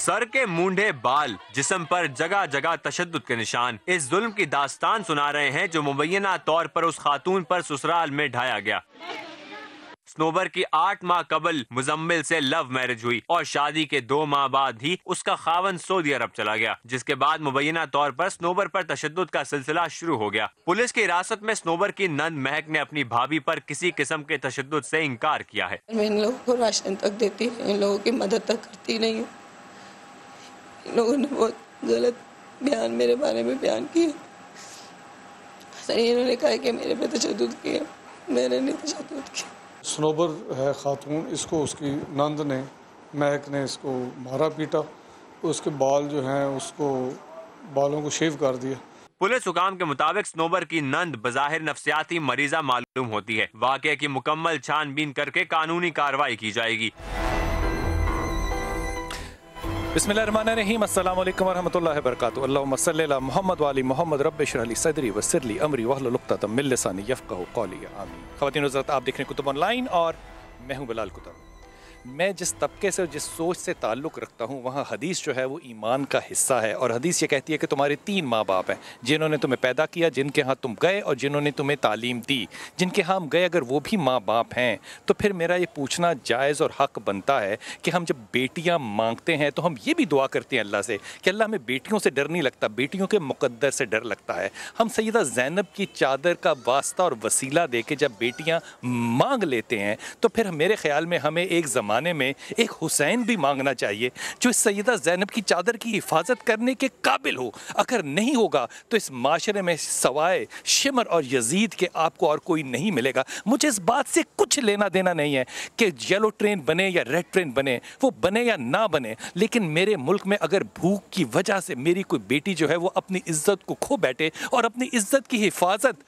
Sir के मूंढे बाल, जिस्म पर जगह जगह तशद्दुद के निशान इस जुल्म की दास्तान सुना रहे हैं जो मुबैना तौर पर उस खातून पर ससुराल में ढाया गया। स्नोबर की 8 माह कबल मुजम्मिल से लव मैरिज हुई और शादी के 2 माह बाद ही उसका खावन सऊदी अरब चला गया, जिसके बाद मुबैना तौर पर स्नोबर पर तशद्दुद का सिलसिला शुरू हो गया। पुलिस की हिरासत में स्नोबर की नंद महक ने अपनी भाभी पर किसी किस्म के तशद्दुद से इनकार किया है। मैं इन लोगों को राशन तक देती हूँ, इन लोगों की मदद तक करती नहीं हूँ। इन लोगों ने बहुत गलत बयान मेरे बारे में बयान किए। इन्होंने कहा कि मेरे पे तशद्दुद किया, मैंने नहीं तशद्दुद किया। स्नोबर है खातून, इसको उसकी नंद ने, महक ने इसको मारा पीटा, उसके बाल जो हैं उसको बालों को शेव कर दिया। पुलिस हुकाम के मुताबिक स्नोबर की नंद बज़ाहिर नफ्सियाती मरीजा मालूम होती है। वाक़े की मुकम्मल छानबीन करके कानूनी कार्रवाई की जाएगी। बिस्मिल्लाहिर्रहमानिर्रहीम, अस्सलाम वालेकुम वरहमतुल्लाहि वबरकातुहू। अल्लाहुम्मा सल्लि अला मुहम्मद व आलि मुहम्मद, रब्बि इश्रह ली सदरी वयस्सिर ली अमरी वहलुल उक़दतम मिन लिसानी यफ़क़हू क़ौली, आमीन। ख़वातीन हज़रात, आप देख रहे हैं कुतुब ऑनलाइन और मैं हूँ बिलाल कुतुब। मैं जिस तबके से और जिस सोच से ताल्लुक़ रखता हूँ वहाँ हदीस जो है वो ईमान का हिस्सा है। और हदीस ये कहती है कि तुम्हारे 3 माँ बाप हैं जिन्होंने तुम्हें पैदा किया, जिनके यहाँ तुम गए और जिन्होंने तुम्हें तालीम दी। जिनके यहाँ हम गए अगर वो भी माँ बाप हैं तो फिर मेरा ये पूछना जायज़ और हक़ बनता है कि हम जब बेटियाँ मांगते हैं तो हम ये भी दुआ करते हैं अल्लाह से कि अल्लाह हमें बेटियों से डर नहीं लगता, बेटियों के मुक़द्दर से डर लगता है। हम सैयदा ज़ैनब की चादर का वास्ता और वसीला दे के जब बेटियाँ मांग लेते हैं तो फिर मेरे ख़्याल में हमें एक ज़माने में एक हुसैन भी मांगना चाहिए जो इस सैयदा ज़ैनब की चादर की हिफाजत करने के काबिल हो। अगर नहीं होगा तो इस माशरे में सवाए शिमर और यजीद के आपको और कोई नहीं मिलेगा। मुझे इस बात से कुछ लेना देना नहीं है कि येलो ट्रेन बने या रेड ट्रेन बने, वो बने या ना बने, लेकिन मेरे मुल्क में अगर भूख की वजह से मेरी कोई बेटी जो है वो अपनी इज्जत को खो बैठे और अपनी इज्जत की हिफाजत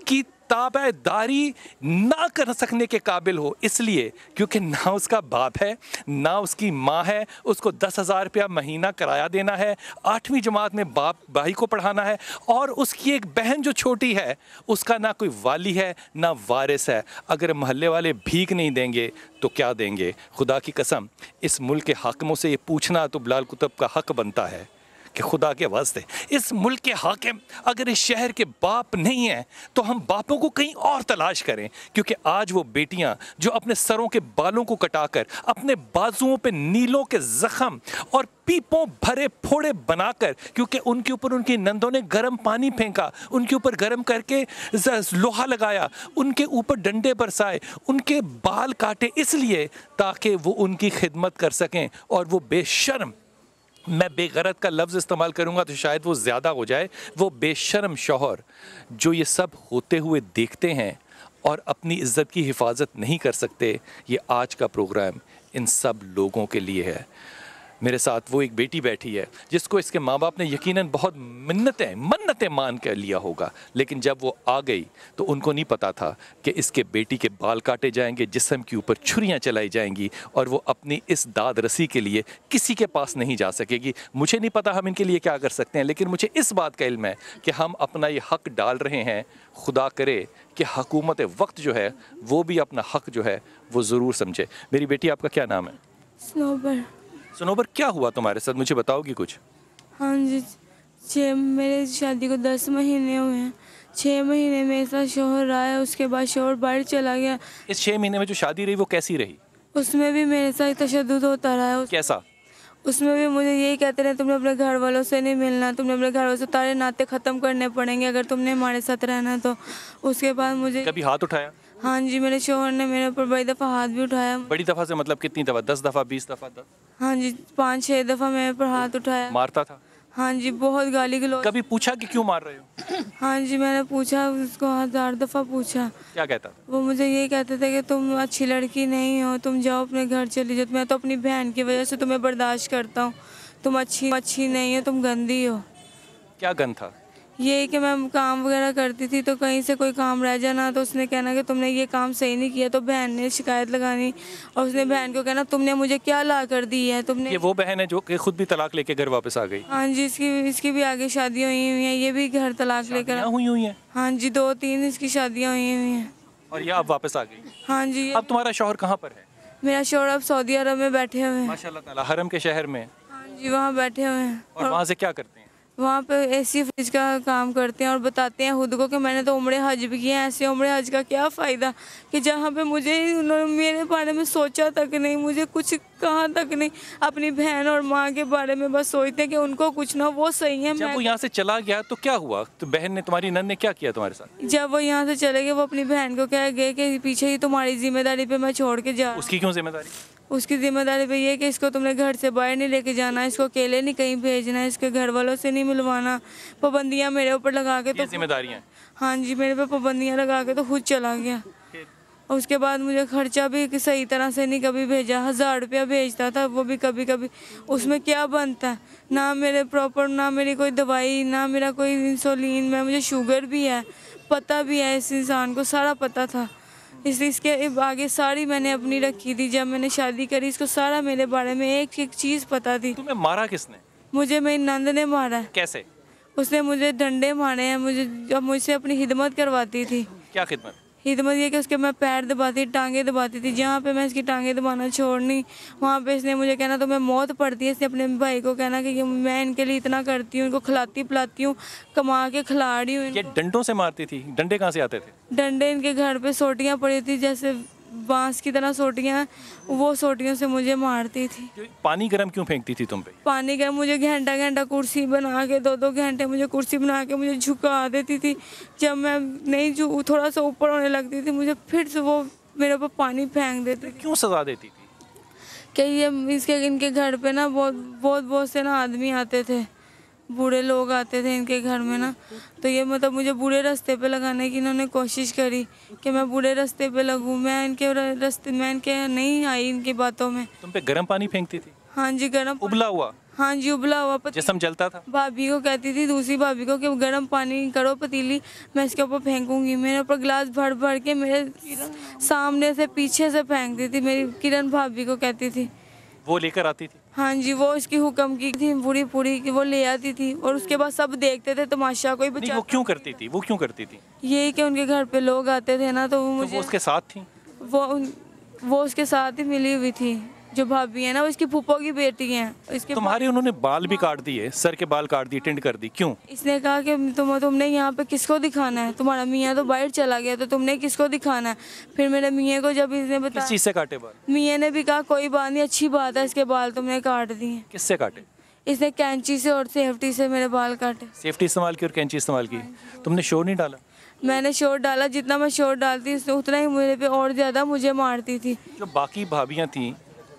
की ताबेदारी ना कर सकने के काबिल हो, इसलिए क्योंकि ना उसका बाप है ना उसकी माँ है, उसको 10,000 रुपया महीना किराया देना है, 8वीं जमात में बाप भाई को पढ़ाना है और उसकी एक बहन जो छोटी है उसका ना कोई वाली है ना वारिस है। अगर महल्ले वाले भीख नहीं देंगे तो क्या देंगे? खुदा की कसम इस मुल्क के हाकिमों से ये पूछना तो बिलाल कुतुब का हक बनता है कि खुदा के वास्ते इस मुल्क के हाकिम अगर इस शहर के बाप नहीं हैं तो हम बापों को कहीं और तलाश करें। क्योंकि आज वो बेटियां जो अपने सरों के बालों को कटाकर, अपने बाजुओं पे नीलों के जख्म और पीपों भरे फोड़े बनाकर, क्योंकि उनके ऊपर उनकी नंदों ने गर्म पानी फेंका, उनके ऊपर गर्म करके लोहा लगाया, उनके ऊपर डंडे बरसाए, उनके बाल काटे इसलिए ताकि वो उनकी खिदमत कर सकें। और वो बेशर्म, मैं बेगरत का लफ्ज़ इस्तेमाल करूँगा तो शायद वो ज़्यादा हो जाए, वो बेशर्म शौहर जो ये सब होते हुए देखते हैं और अपनी इज़्ज़त की हिफाजत नहीं कर सकते, ये आज का प्रोग्राम इन सब लोगों के लिए है। मेरे साथ वो एक बेटी बैठी है जिसको इसके माँ बाप ने यकीनन बहुत मन्नतें मान कर लिया होगा, लेकिन जब वो आ गई तो उनको नहीं पता था कि इसके बेटी के बाल काटे जाएंगे, जिस्म के ऊपर छुरियाँ चलाई जाएंगी और वो अपनी इस दाद रसी के लिए किसी के पास नहीं जा सकेगी। मुझे नहीं पता हम इनके लिए क्या कर सकते हैं, लेकिन मुझे इस बात का इल्म है कि हम अपना ये हक़ डाल रहे हैं। खुदा करे कि हुकूमत वक्त जो है वो भी अपना हक़ जो है वो ज़रूर समझे। मेरी बेटी, आपका क्या नाम है? स्नोबर। स्नोबर, क्या हुआ तुम्हारे साथ, मुझे बताओगी कुछ? हाँ जी, मेरे शादी को 10 महीने हुए हैं। 6 महीने मेरे साथ शोहर रहा है, उसके बाद शोहर बाहर चला गया। इस 6 महीने में जो शादी रही वो कैसी रही? उसमें भी मेरे साथ तशद्दुद होता रहा है। कैसा? उसमें भी मुझे यही कहते रहे तुमने अपने घर वालों से नहीं मिलना, तुमने अपने घर वालों से तारे नाते ख़त्म करने पड़ेंगे अगर तुमने हमारे साथ रहना तो। उसके बाद मुझे कभी हाथ उठाया? हाँ जी, मेरे शोहर ने मेरे ऊपर बड़ी दफ़ा हाथ भी उठाया। बड़ी दफ़ा से मतलब कितनी दफ़ा? 10 दफ़ा, 20 दफ़ा? हाँ जी, 5-6 दफ़ा मेरे ऊपर हाथ उठाया। मारता था? हाँ जी, बहुत गाली गलौज। कभी पूछा कि क्यों मार रहे हो? हाँ जी, मैंने पूछा उसको, 1000 दफ़ा पूछा। क्या कहता? वो मुझे यही कहते थे कि तुम अच्छी लड़की नहीं हो, तुम जाओ अपने घर चली जाओ, मैं तो अपनी बहन की वजह से तुम्हें बर्दाश्त करता हूँ, तुम अच्छी नहीं हो, तुम गंदी हो। क्या गंद था? ये कि मैं काम वगैरह करती थी तो कहीं से कोई काम रह जाना तो उसने कहना कि तुमने ये काम सही नहीं किया, तो बहन ने शिकायत लगानी और उसने बहन को कहना तुमने मुझे क्या ला कर दी है तुमने। ये वो बहन है जो कि खुद भी तलाक लेके घर वापस आ गई? हाँ जी, इसकी भी आगे शादियाँ हुई हैं, ये भी घर तलाक लेकर हुई हैं। हाँ जी, 2-3 इसकी शादियाँ हुई हैं और ये अब वापस आ गई? हाँ जी। अब तुम्हारा शौहर कहाँ पर है? मेरा शौहर अब सऊदी अरब में बैठे हुए हैं। माशाल्लाह ताला, हरम के शहर में। हाँ जी वहाँ बैठे हुए हैं और वहाँ से क्या करते हैं? वहाँ पे एसी फ्रिज का काम करते हैं और बताते हैं खुद को कि मैंने तो उम्रे हज भी किए हैं। ऐसे उम्रे हज का क्या फ़ायदा कि जहाँ पे मुझे उन्होंने मेरे बारे में सोचा तक नहीं, मुझे कुछ कहा तक नहीं। अपनी बहन और माँ के बारे में बस सोचते हैं कि उनको कुछ ना, वो सही है। जब वो यहाँ से चला गया तो क्या हुआ? तो बहन ने, तुम्हारी नंद ने क्या किया तुम्हारे साथ? जब वो यहाँ से चले गए, वो अपनी बहन को कह गए कि पीछे ही तुम्हारी जिम्मेदारी पे मैं छोड़ के जा। उसकी क्यों जिम्मेदारी? उसकी जिम्मेदारी पे ये कि इसको तुमने घर से बाहर नहीं लेके जाना, इसको अकेले नहीं कहीं भेजना है, इसके घर वालों से नहीं मिलवाना। पाबंदियाँ मेरे ऊपर लगा के, तो जिम्मेदारियाँ, हाँ जी, मेरे पे पाबंदियाँ लगा के तो खुद चला गया। और उसके बाद मुझे खर्चा भी सही तरह से नहीं कभी भेजा। 1000 रुपया भेजता था, वो भी कभी कभी। उसमें क्या बनता है? ना मेरे प्रॉपर, ना मेरी कोई दवाई, ना मेरा कोई इंसुलिन। मैं, मुझे शुगर भी है, पता भी है, इस इंसान को सारा पता था। इसके आगे सारी मैंने अपनी रखी थी। जब मैंने शादी करी, इसको सारा मेरे बारे में एक एक चीज़ पता थी। तुम्हें मारा किसने? मुझे मेरी नंद ने मारा है। कैसे? उसने मुझे डंडे मारे हैं। मुझे जब मुझसे अपनी खिदमत करवाती थी। क्या खिदमत? खिदमत ये कि उसके मैं पैर दबाती, टांगे दबाती थी। जहाँ पे मैं इसकी टांगे दबाना छोड़नी, वहाँ पे इसने मुझे कहना तो मैं मौत पड़ती है। इसने अपने भाई को कहना कि मैं इनके लिए इतना करती हूँ, इनको खिलाती पिलाती हूँ, कमा के खिला रही हूँ। ये डंडों से मारती थी? डंडे कहाँ से आते थे? डंडे इनके घर पे सोटियाँ पड़ी थी, जैसे बांस की तरह सोटियाँ, वो सोटियों से मुझे मारती थी। पानी गर्म क्यों फेंकती थी तुम पे? पानी गर्म, मुझे घंटा घंटा कुर्सी बना के, 2-2 घंटे मुझे कुर्सी बना के मुझे झुका देती थी। जब मैं नहीं थोड़ा सा ऊपर होने लगती थी, मुझे फिर से वो मेरे ऊपर पानी फेंक देती थी। क्यों सजा देती थी? कि ये इनके घर पे ना बहुत से ना आदमी आते थे, बूढ़े लोग आते थे इनके घर में ना। तो ये मतलब मुझे बुरे रास्ते पे लगाने की इन्होंने कोशिश करी कि मैं बुरे रास्ते पे लगूं। मैं इनके रास्ते, मैं इनके नहीं आई इनकी बातों में। तुम पे गर्म पानी फेंकती थी? हाँ जी, गर्म। उबला हुआ? हाँ जी, उबला हुआ। जिस्म जलता था? भाभी को कहती थी, दूसरी भाभी को, कि गर्म पानी करो पतीली, मैं इसके ऊपर फेंकूंगी। मेरे ऊपर गिलास भर भर के मेरे सामने से पीछे से फेंकती थी। मेरी किरण भाभी को कहती थी, वो लेकर आती थी? हाँ जी, वो इसकी हुक्म की थी पूरी कि वो ले आती थी। और उसके बाद सब देखते थे तमाशा, कोई बचा। वो क्यों करती थी? वो क्यों करती थी? यही कि उनके घर पे लोग आते थे ना, तो वो मुझे, वो उसके साथ थी? वो उसके साथ ही मिली हुई थी। जो भाभी है ना, वो इसकी फूफो की बेटी है। इसके तुम्हारे उन्होंने बाल भी काट दिए, सर के बाल काट दिए, टिंड कर दी, क्यों? इसने कहा कि तुमने यहाँ पे किसको दिखाना है? तुम्हारा मियाँ तो बाहर चला गया, तो तुमने किसको दिखाना है? फिर मेरे मियाँ को जब इसने बताया, किस चीज़ से काटे बाल? मियाँ ने भी कहा कोई बात नहीं, अच्छी बात है, इसके बाल तुमने काट दिए। किससे काटे? इसने कैंची से और सेफ्टी से मेरे बाल काटे। सेफ्टी इस्तेमाल की और कैंची इस्तेमाल की? तुमने शोर नहीं डाला? मैंने शोर डाला, जितना मैं शोर डालती उतना ही मेरे पे और ज़्यादा मुझे मारती थी। जो बाकी भाभियाँ थीं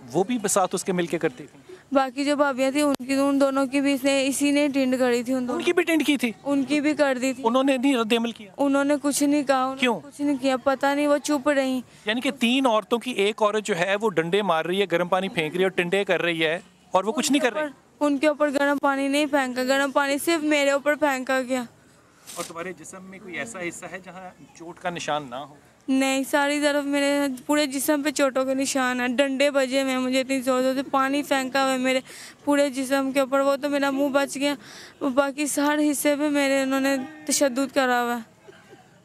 वो भी साथ उसके मिलके करती थी? बाकी जो भाभियाँ थी उन दोनों की भी इसी ने टिंड करी थी। उनकी भी टिंड की थी? उनकी भी कर दी थी। उन्होंने नहीं रद्द-ए-अमल किया? उन्होंने कुछ नहीं कहा। क्यों? कुछ नहीं किया, पता नहीं, वो चुप रही। यानी कि 3 औरतों की एक औरत जो है वो डंडे मार रही है, गर्म पानी फेंक रही है और टिंडे कर रही है, और वो कुछ नहीं कर रही? उनके ऊपर गर्म पानी नहीं फेंका, गर्म पानी सिर्फ मेरे ऊपर फेंका गया। और तुम्हारे जिस्म में कोई ऐसा हिस्सा है जहाँ चोट का निशान ना हो? नहीं, सारी तरफ मेरे पूरे जिस्म पे चोटों के निशान है। डंडे बजे हुए, मुझे इतनी जोर से पानी फेंका हुआ है मेरे पूरे जिस्म के ऊपर। वो तो मेरा मुंह बच गया, बाकी सारे हिस्से पे मेरे उन्होंने तशद्दुद करा हुआ है।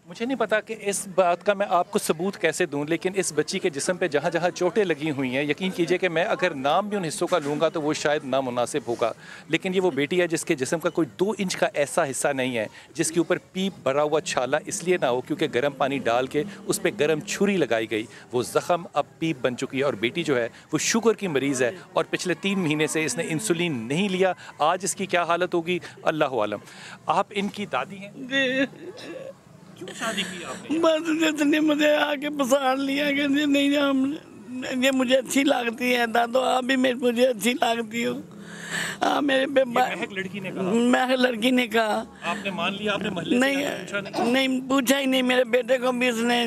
मुझे नहीं पता कि इस बात का मैं आपको सबूत कैसे दूं, लेकिन इस बच्ची के जिस्म पे जहाँ जहाँ चोटें लगी हुई हैं, यकीन कीजिए कि मैं अगर नाम भी उन हिस्सों का लूँगा तो वो शायद नामुनासिब होगा। लेकिन ये वो बेटी है जिसके जिस्म का कोई 2 इंच का ऐसा हिस्सा नहीं है जिसके ऊपर पीप भरा हुआ छाला इसलिए ना हो क्योंकि गर्म पानी डाल के उस पर गर्म छुरी लगाई गई। वो ज़ख़म अब पीप बन चुकी है और बेटी जो है वो शुगर की मरीज़ है और पिछले 3 महीने से इसने इंसुलिन नहीं लिया। आज इसकी क्या हालत होगी अल्लाह आलम। आप इनकी दादी हैं? क्यों शादी की आपने? बस जितने मुझे आके पसार लिया कि नहीं हम ये मुझे अच्छी लगती है दादो, आप भी मुझे अच्छी लगती हो। हाँ, मेरे पे महक लड़की ने कहा? महक लड़की ने कहा। आपने मान लिया? आपने महल्ले से नहीं पूछा ही नहीं। मेरे बेटे को भी उसने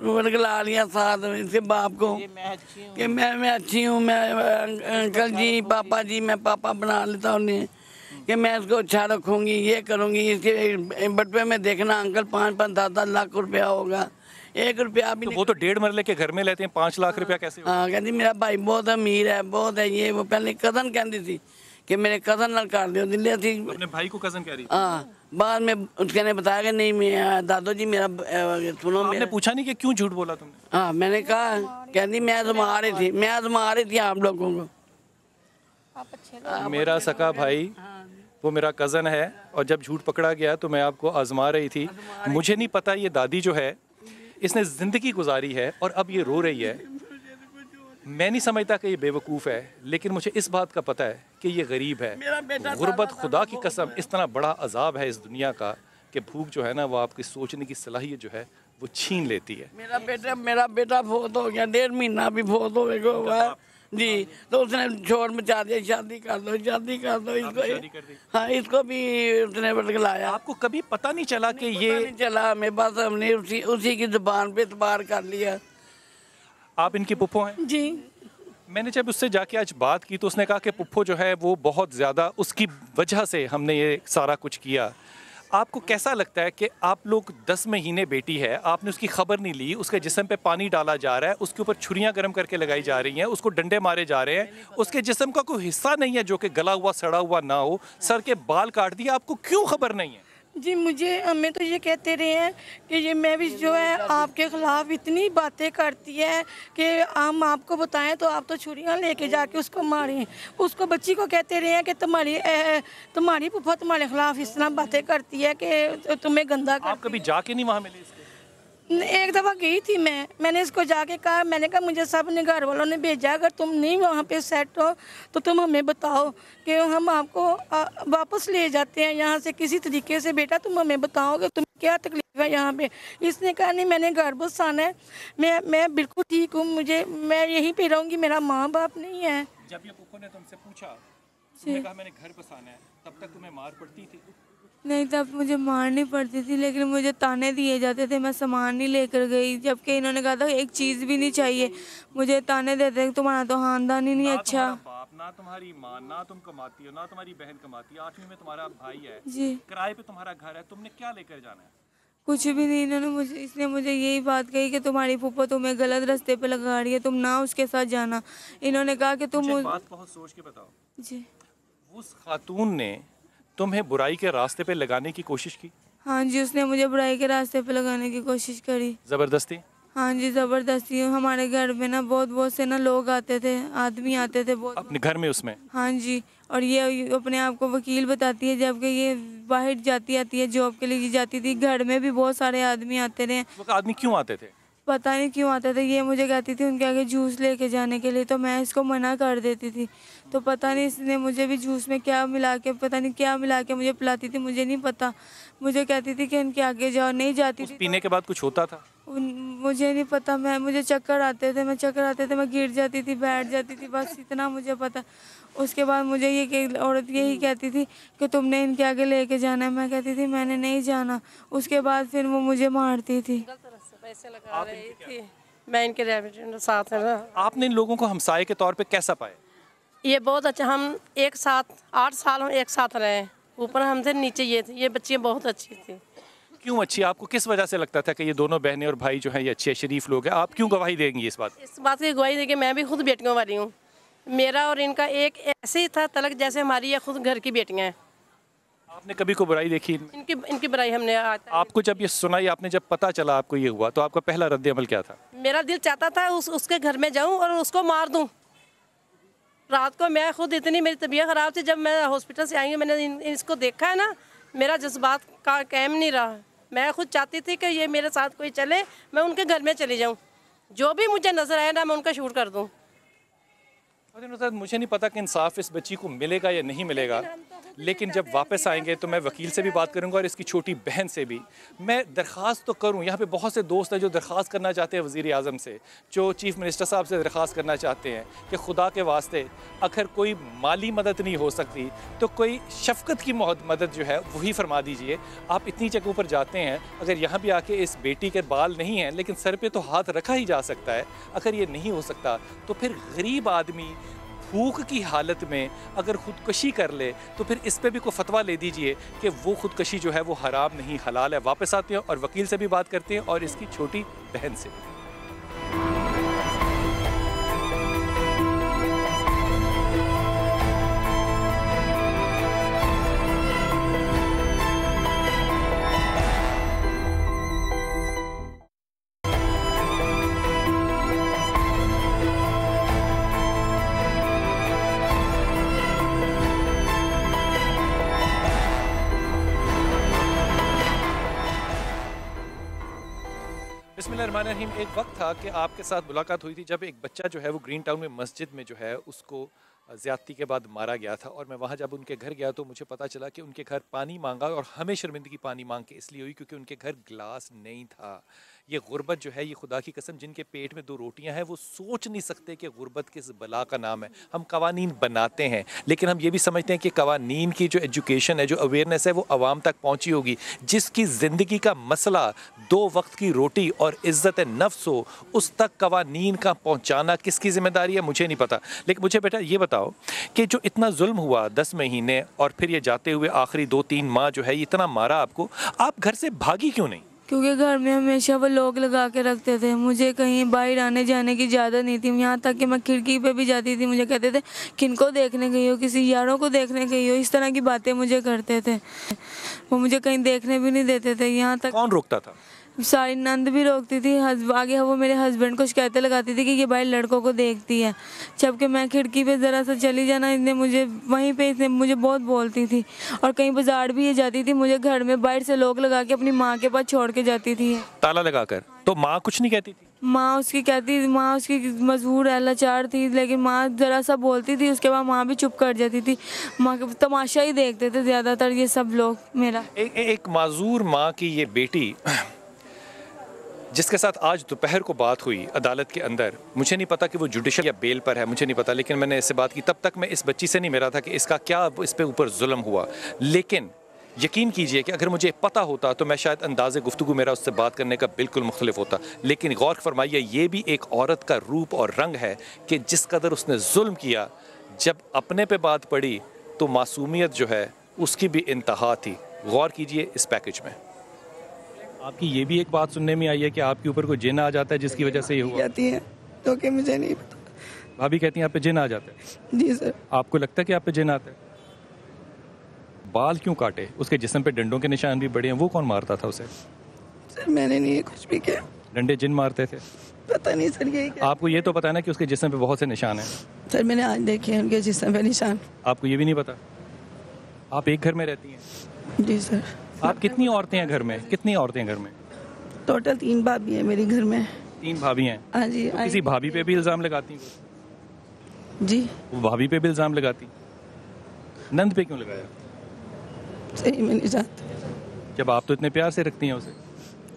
वर्गला लिया साथ इसके बाप को कि मैं अच्छी हूँ, मैं अंकल जी, पापा जी, मैं पापा बना लेता उन्हें कि मैं इसको अच्छा रखूँगी, ये करूँगी। इसके बटवे में देखना अंकल 5-5 10-10 लाख रुपया होगा, 1 रुपया भी तो वो तो 1.5 मरले के घर में लेते हैं, 5 लाख रुपया कैसे होगा? हाँ, कहती मेरा भाई बहुत अमीर है, बहुत है ये वो। पहले कज़न कहती थी कि मेरे कज़न नाल कर दियो दिल्ली थी। अपने भाई को कज़न कह रही? हाँ, बाद में उसके ने बताया कि नहीं मैं दादो जी मेरा सुनो। आपने पूछा नहीं कि क्यों झूठ बोला तुमने? हाँ, मैंने कहा, कहती मैं आजमा रही थी आप लोगों को। मेरा सका भाई, वो मेरा कज़न है, और जब झूठ पकड़ा गया तो मैं आपको आजमा रही थी। मुझे नहीं पता ये दादी जो है इसने ज़िंदगी गुजारी है और अब ये रो रही है। मैं नहीं समझता कि ये बेवकूफ़ है, लेकिन मुझे इस बात का पता है कि ये गरीब है। गुर्बत, खुदा की कसम, इस तरह बड़ा अजाब है इस दुनिया का कि भूख जो है ना वो आपकी सोचने की सलाहियत जो है वो छीन लेती है। मेरा बेटा फौत हो गया, 1.5 महीना भी फौत हो गया जी, तो उसने शोर मचा दिया, शादी कर दो, शादी कर दो इसको। हाँ, इसको भी उसने बदलाया। आपको कभी पता नहीं चला कि ये नहीं चला हमें, बस हमने उसी की जुबान पे इतबार कर लिया। आप इनकी पुप्पो हैं? जी। मैंने जब उससे जाके आज बात की तो उसने कहा कि पुप्पो जो है वो बहुत ज़्यादा उसकी वजह से हमने ये सारा कुछ किया। आपको कैसा लगता है कि आप लोग 10 महीने बेटी है, आपने उसकी खबर नहीं ली, उसके जिस्म पे पानी डाला जा रहा है, उसके ऊपर छुरियां गर्म करके लगाई जा रही हैं, उसको डंडे मारे जा रहे हैं, उसके जिस्म का कोई हिस्सा नहीं है जो कि गला हुआ सड़ा हुआ ना हो, सर के बाल काट दिए, आपको क्यों खबर नहीं है? जी, हमें तो ये कहते रहे हैं कि ये मैं भी जो है आपके ख़िलाफ़ इतनी बातें करती है कि हम आपको बताएं तो आप तो छुरियां लेके जाके उसको मारें। उसको बच्ची को कहते रहे हैं कि तुम्हारी फूफा तुम्हारे ख़िलाफ़ इस तरह बातें करती है कि तुम्हें गंदा कर। आप कभी जाके नहीं वहाँ मिले इसके? एक दफ़ा गई थी मैंने इसको जाके कहा, मैंने कहा मुझे सब ने घर वालों ने भेजा, अगर तुम नहीं वहाँ पे सेट हो तो तुम हमें बताओ कि हम आपको वापस ले जाते हैं यहाँ से किसी तरीके से। बेटा तुम हमें बताओ कि तुम्हें क्या तकलीफ है यहाँ पे। इसने कहा नहीं, मैंने घर बसाना है, मैं बिल्कुल ठीक हूँ, मैं यहीं पे रहूँगी, मेरा माँ बाप नहीं है। जब ये पुप्पो ने तुमसे पूछा, तुमने कहा मैंने घर बसाना है, तब तक तुम्हें मार पड़ती थी? नहीं, तब मुझे मार नहीं पड़ती थी, लेकिन मुझे ताने दिए जाते थे, मैं सामान नहीं लेकर गई, जबकि इन्होंने कहा था एक चीज़ भी नहीं चाहिए। मुझे ताने देते तुम्हारा तो खानदान ही नहीं अच्छा। बाप ना तुम्हारी माँ, ना तुम कमाती हो, ना तुम्हारी बहन कमाती है, 8वीं में तुम्हारा भाई है जी, किराए पे तुम्हारा घर है, तुमने क्या लेकर जाना है? कुछ भी नहीं। इसने मुझे यही बात कही कि तुम्हारी फूफा तुम्हें गलत रास्ते पे लगा रही है, तुम ना उसके साथ जाना। इन्होंने कहा कि तुम बात बहुत सोच के बताओ जी। उस खातून ने तुम्हें बुराई के रास्ते पे लगाने की कोशिश की? हाँ जी, उसने मुझे बुराई के रास्ते पे लगाने की कोशिश करी। जबरदस्ती? हाँ जी, ज़बरदस्ती। हमारे घर में ना बहुत से ना लोग आते थे, आदमी आते थे बहुत। अपने घर में उसमें? हाँ जी, और ये अपने आप को वकील बताती है, जबकि ये बाहर जाती आती है, जॉब के लिए जाती थी। घर में भी बहुत सारे आदमी आते रहे। वो आदमी क्यों आते थे? पता नहीं क्यों आते थे। ये मुझे कहती थी उनके आगे जूस लेके जाने के लिए, तो मैं इसको मना कर देती थी। तो पता नहीं इसने मुझे भी जूस में क्या मिला के, पता नहीं क्या मिला के मुझे पिलाती थी, मुझे नहीं पता। मुझे कहती थी कि इनके आगे जाओ, नहीं जाती थी। पीने के बाद कुछ होता था? मुझे नहीं पता। मुझे चक्कर आते थे, मैं गिर जाती थी, बैठ जाती थी, बस इतना मुझे पता। उसके बाद मुझे ये औरत यही कहती थी कि तुमने इनके आगे लेके जाना है। मैं कहती थी मैंने नहीं जाना। उसके बाद फिर वो मुझे मारती थी। पैसे लगा रही थी, मैं इनके साथ है। आपने इन लोगों को हमसाये के तौर पे कैसा पाया? ये बहुत अच्छा, हम एक साथ 8 साल हम एक साथ रहे, ऊपर हमसे नीचे ये थी। ये बच्चियाँ बहुत अच्छी थी। क्यों अच्छी? आपको किस वजह से लगता था कि ये दोनों बहनें और भाई जो हैं ये अच्छे शरीफ लोग हैं? आप क्यों गवाही देंगी इस बात? इस बात की गवाही देगी, मैं भी खुद बेटियों वाली हूँ। मेरा और इनका एक ऐसे ही था तलक जैसे हमारी ये खुद घर की बेटियाँ हैं। आपने कभी को बुराई देखी? इनकी बुराई हमने आपको जब ये सुनाई, आपने जब पता चला आपको ये हुआ, तो आपका पहला रद्द अमल क्या था? मेरा दिल चाहता था उसके घर में जाऊं और उसको मार दूं। रात को मैं खुद इतनी, मेरी तबीयत ख़राब थी, जब मैं हॉस्पिटल से आई हूँ, मैंने इसको देखा है ना, मेरा जज्बात का कायम नहीं रहा। मैं खुद चाहती थी कि ये मेरे साथ कोई चले, मैं उनके घर में चली जाऊँ, जो भी मुझे नज़र आए ना मैं उनका शूट कर दूँ। मुझे नहीं पता कि इंसाफ इस बच्ची को मिलेगा या नहीं मिलेगा, लेकिन जब वापस आएंगे तो मैं वकील से भी बात करूंगा और इसकी छोटी बहन से भी। मैं दरख्वास्त तो करूं, यहाँ पे बहुत से दोस्त हैं जो दरख्वास्त करना चाहते हैं वज़ीर आज़म से, जो चीफ़ मिनिस्टर साहब से दरख्वास्त करना चाहते हैं कि खुदा के वास्ते अगर कोई माली मदद नहीं हो सकती तो कोई शफ़क़त की मदद जो है वही फरमा दीजिए। आप इतनी जगहों पर जाते हैं, अगर यहाँ भी आके इस बेटी के बाल नहीं हैं लेकिन सर पे तो हाथ रखा ही जा सकता है। अगर ये नहीं हो सकता तो फिर गरीब आदमी भूख की हालत में अगर ख़ुदकशी कर ले तो फिर इस पे भी कोई फतवा ले दीजिए कि वो ख़ुदकशी जो है वो हराम नहीं हलाल है। वापस आते हैं और वकील से भी बात करते हैं और इसकी छोटी बहन से भी। बिस्मिल्लाहिर्रहमानिर्रहीम। एक वक्त था कि आपके साथ मुलाकात हुई थी जब एक बच्चा जो है वो ग्रीन टाउन में मस्जिद में जो है उसको ज़्यादती के बाद मारा गया था, और मैं वहाँ जब उनके घर गया तो मुझे पता चला कि उनके घर पानी मांगा, और हमें शर्मिंदगी पानी मांग के इसलिए हुई क्योंकि उनके घर गिलास नहीं था। ये गुर्बत जो है, ये खुदा की कसम, जिनके पेट में 2 रोटियां हैं वो सोच नहीं सकते कि गुर्बत किस बला का नाम है। हम कवानीन बनाते हैं, लेकिन हम ये भी समझते हैं कि कवानीन की जो एजुकेशन है, जो अवेयरनेस है, वो आवाम तक पहुँची होगी। जिसकी ज़िंदगी का मसला 2 वक्त की रोटी और इज़्ज़त नफ्स हो, उस तक कवानीन का पहुँचाना किसकी ज़िम्मेदारी है मुझे नहीं पता। लेकिन मुझे बेटा ये बताओ कि जो इतना जुल्म हुआ 10 महीने और फिर ये जाते हुए आखिरी 2-3 माह जो है इतना मारा आपको, आप घर से भागी क्यों नहीं? क्योंकि घर में हमेशा वो लोग लगा के रखते थे, मुझे कहीं बाहर आने जाने की इजाज़त नहीं थी। यहाँ तक कि मैं खिड़की पे भी जाती थी, मुझे कहते थे किनको देखने गई हो, किसी यारों को देखने गई हो, इस तरह की बातें मुझे करते थे। वो मुझे कहीं देखने भी नहीं देते थे। यहाँ तक कौन रोकता था? सारी नंद भी रोकती थी, आगे वो मेरे हस्बैंड को शिकायतें लगाती थी कि ये भाई लड़कों को देखती है, जबकि मैं खिड़की पे ज़रा सा चली जाना, इसने मुझे वहीं पे इसने मुझे बहुत बोलती थी। और कहीं बाजार भी ये जाती थी, मुझे घर में बाहर से लोग लगा के अपनी माँ के पास छोड़ के जाती थी, ताला लगा कर। तो माँ कुछ नहीं कहती थी? माँ उसकी मजबूर है, लाचार थी, लेकिन माँ ज़रा सा बोलती थी, उसके बाद माँ भी चुप कर जाती थी। माँ के तमाशा ही देखते थे ज़्यादातर ये सब लोग। मेरा एक माजूर माँ की ये बेटी जिसके साथ आज दोपहर को बात हुई अदालत के अंदर, मुझे नहीं पता कि वो जुडिशल या बेल पर है, मुझे नहीं पता, लेकिन मैंने इससे बात की। तब तक मैं इस बच्ची से नहीं मिला था कि इसका क्या इस पे ऊपर जुल्म हुआ, लेकिन यकीन कीजिए कि अगर मुझे पता होता तो मैं शायद अंदाज़े गुफ्तगू मेरा उससे बात करने का बिल्कुल मुख्तलिफ होता। लेकिन गौर फरमाइए, ये भी एक औरत का रूप और रंग है कि जिस कदर उसने जुल्म किया, जब अपने पे बात पड़ी तो मासूमियत जो है उसकी भी इंतहा थी। गौर कीजिए इस पैकेज में। आपकी ये भी एक बात सुनने में आई है कि आपके ऊपर कोई जिन आ जाता है जिसकी वजह से ये हुआ? जाती है तो कि मुझे नहीं पता। भाभी कहती हैं आप पे जिन आ जाता है? जी सर। आपको लगता है कि आप पे जिन आता है? बाल क्यों काटे? उसके जिस्म पे डंडों के निशान भी बड़े हैं, वो कौन मारता था उसे? सर मैंने नहीं कुछ भी किया। डंडे जिन मारते थे? पता नहीं सर। ये आपको ये तो पता है ना कि उसके जिस्म पे बहुत से निशान हैं? सर मैंने आज देखे हैं उनके जिस्म पे निशान। आपको ये भी नहीं पता? आप एक घर में रहती हैं? जी सर। आप कितनी औरतें हैं घर में? कितनी औरतें हैं घर में? टोटल 3 भाभी है मेरे घर में। 3 भाभी हैं? हाँ जी। तो किसी भाभी पे भी इल्ज़ाम लगाती हैं? जी। वो भाभी पे भी इल्ज़ाम लगाती? नंद पे क्यों लगाया? सही में नहीं जानती। जब आप तो इतने प्यार से रखती हैं उसे।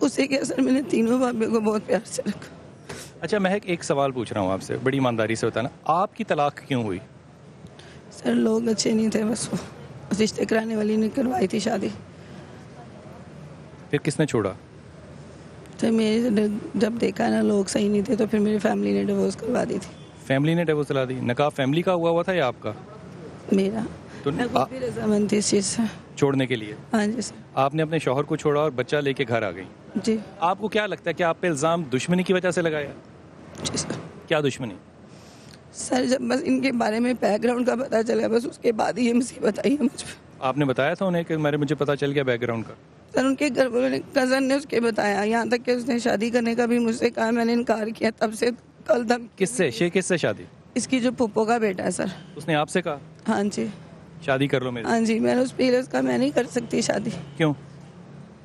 उसे क्या सर, मैंने तीनों भाभियों को बहुत प्यार से रखा। अच्छा, मैं एक सवाल पूछ रहा हूँ आपसे, बड़ी ईमानदारी से बताना, आपकी तलाक क्यों हुई? सर लोग अच्छे नहीं थे, बस वो रिश्ते कराने वाली ने करवाई थी शादी। फिर किसने छोड़ा? तो मेरे जब देखा ना लोग सही नहीं थे तो फिर मेरी फैमिली ने डिवोर्स करवा दी थी। फैमिली ने डिवोर्स दिला दी? निकाह फैमिली का हुआ था या आपका? मेरा। तो मैं खुद भी रजामंद थी इस चीज़ से छोड़ने के लिए? हाँ जी सर। आपने अपने शौहर को छोड़ा और बच्चा लेके घर आ गई? जी। आपको क्या लगता है कि आप पे इल्ज़ाम दुश्मनी की वजह से लगाया? जी सर। क्या दुश्मनी? सर जब बस इनके बारे में बैकग्राउंड का पता चला, बस उसके बाद ही ये मुसीबत आई है मुझ पर। आपने बताया था उन्हें कि मुझे पता चल गया बैकग्राउंड का? सर उनके घर वालों ने, कज़न ने उसके बताया, यहाँ तक कि उसने शादी करने का भी मुझसे कहा, मैंने इनकार किया। तब से कल दम। किससे शादी? इसकी जो पुप्पो का बेटा है सर। उसने आपसे कहा? हाँ जी। शादी कर लो मेरे? हाँ जी। मैंने उस पीरियड का मैं नहीं कर सकती शादी। क्यों?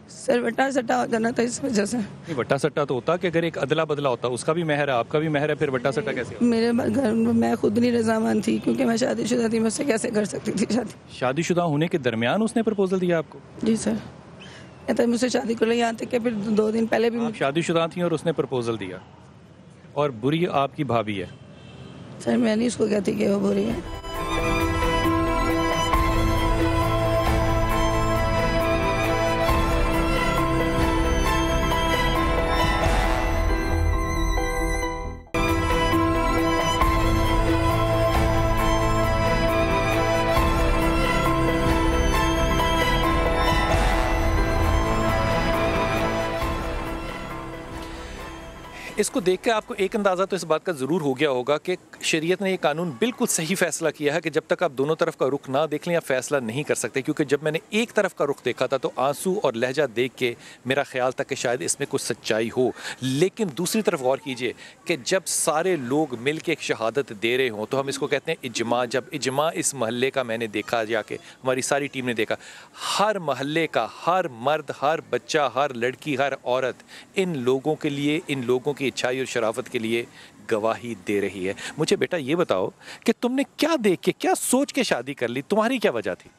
सर वट्टा सट्टा हो जाना था इस वजह से। नहीं, वट्टा सट्टा तो होता कि अगर एक अदला बदला होता, उसका भी मेहर है आपका भी मेहर है, फिर वट्टा सट्टा कैसे होता? मेरे घर में मैं खुद नहीं रजामंद थी क्योंकि मैं शादीशुदा थी, मुझसे कैसे कर सकती थी शादी। शादीशुदा होने के दरमियान उसने प्रपोजल दिया आपको? जी सर। कहता है मुझसे शादी कर लो, यहाँ तक कि फिर 2 दिन पहले भी आप शादीशुदा थी और उसने प्रपोजल दिया, और बुरी आपकी भाभी है? सर मैं नहीं उसको कहती कि वो बुरी है। इसको देख के आपको एक अंदाज़ा तो इस बात का ज़रूर हो गया होगा कि शरीयत ने ये कानून बिल्कुल सही फ़ैसला किया है कि जब तक आप दोनों तरफ का रुख ना देख लें आप फ़ैसला नहीं कर सकते, क्योंकि जब मैंने एक तरफ का रुख देखा था तो आंसू और लहजा देख के मेरा ख्याल था कि शायद इसमें कुछ सच्चाई हो। लेकिन दूसरी तरफ गौर कीजिए कि जब सारे लोग मिल के एक शहादत दे रहे हों तो हम इसको कहते हैं इजमा। जब इजमा इस महल्ले का मैंने देखा, जाके हमारी सारी टीम ने देखा, हर महल्ले का हर मर्द, हर बच्चा, हर लड़की, हर औरत इन लोगों के लिए, इन लोगों की अच्छाई और शराफत के लिए गवाही दे रही है। मुझे बेटा ये बताओ कि तुमने क्या देख के, क्या सोच के शादी कर ली, तुम्हारी क्या वजह थी?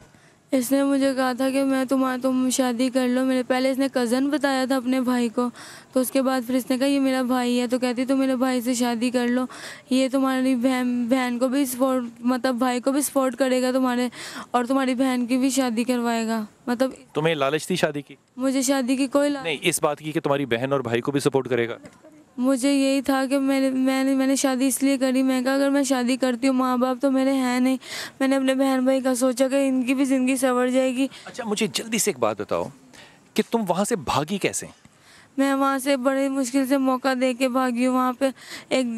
इसने मुझे कहा था कि तुम शादी कर लो। मेरे पहले इसने कज़न बताया था अपने भाई को, तो उसके बाद फिर इसने कहा ये मेरा भाई है, तो कहती तो मेरे भाई से शादी कर लो, ये तुम्हारी बहन को भी सपोर्ट, मतलब भाई को भी सपोर्ट करेगा तुम्हारे, और तुम्हारी बहन की भी शादी करवाएगा। मतलब तुम्हें लालच थी शादी की? मुझे शादी की कोई नहीं, इस बात की कि तुम्हारी बहन और भाई को भी सपोर्ट करेगा। मुझे यही था कि मैंने शादी इसलिए करी। मैं कहा अगर मैं शादी करती हूँ, माँ बाप तो मेरे हैं नहीं, मैंने अपने बहन भाई का सोचा कि इनकी भी ज़िंदगी संवर जाएगी। अच्छा, मुझे जल्दी से एक बात बताओ कि तुम वहाँ से भागी कैसे? मैं वहाँ से बड़ी मुश्किल से मौका दे के भागी हूँ। वहाँ पे